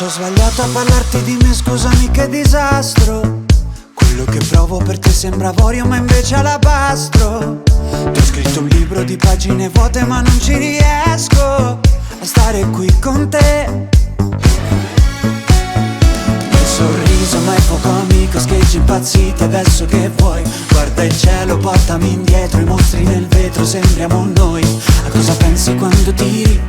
Ho sbagliato a parlarti di me, scusami che disastro. Quello che provo per te sembra avorio ma invece alabastro. Ti ho scritto un libro di pagine vuote ma non ci riesco a stare qui con te. Il sorriso ma è poco amico, scheggi impazziti, adesso che vuoi? Guarda il cielo, portami indietro, i mostri nel vetro, sembriamo noi. A cosa pensi quando tiri?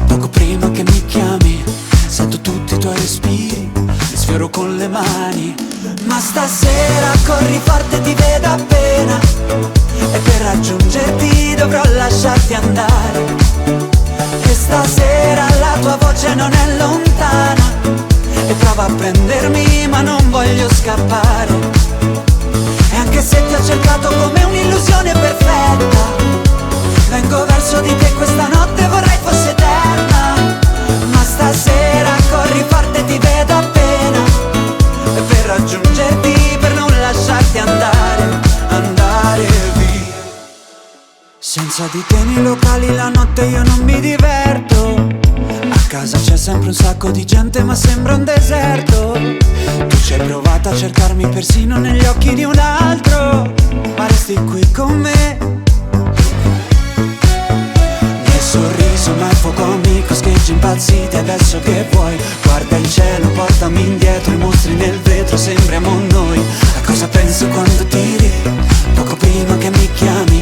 Poco prima che mi chiami sento tutti i tuoi respiri, li sfioro con le mani. Ma stasera corri forte, ti vedo appena, e per raggiungerti dovrò lasciarti andare. E stasera la tua voce non è lontana, e prova a prendermi ma non voglio scappare. E anche se ti ho cercato come un'illusione perfetta, vengo verso di te questa notte, vorrei fosse eterna. Ma stasera corri forte, ti vedo appena, e per raggiungerti, per non lasciarti andare, andare via. Senza di te nei locali la notte io non mi diverto. A casa c'è sempre un sacco di gente ma sembra un deserto. Tu ci hai provato a cercarmi persino negli occhi di un altro, ma resti qui con me. Sorriso ma è fuoco amico, scheggi impazziti, adesso che vuoi? Guarda il cielo, portami indietro, i mostri nel vetro, sembriamo noi. A cosa penso quando tiri? Poco prima che mi chiami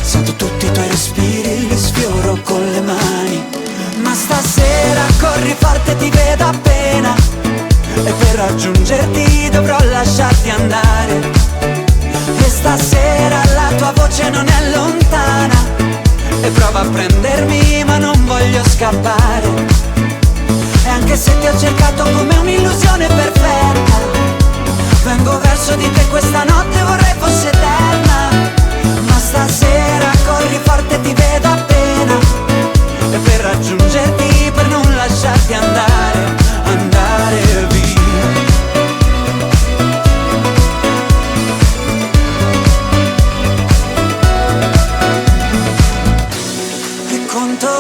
sento tutti i tuoi respiri, li sfioro con le mani. Ma stasera corri forte, ti vedo appena, e per raggiungerti dovrò lasciarti andare. E stasera la tua voce non è lontana, e prova a prendermi ma non voglio scappare. E anche se ti ho cercato come un'illusione perfetta, vengo verso di te questa notte, vorrei fosse eterna. Ma stasera corri forte, ti vedo appena, e per raggiungerti, per non lasciarti andare, andare via.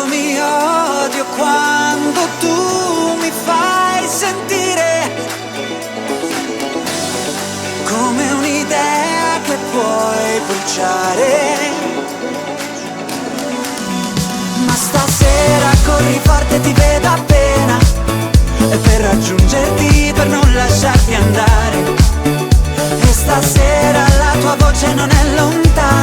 Mi odio quando tu mi fai sentire come un'idea che puoi bruciare. Ma stasera corri forte, ti vedo appena, e per raggiungerti, per non lasciarti andare. E stasera la tua voce non è lontana,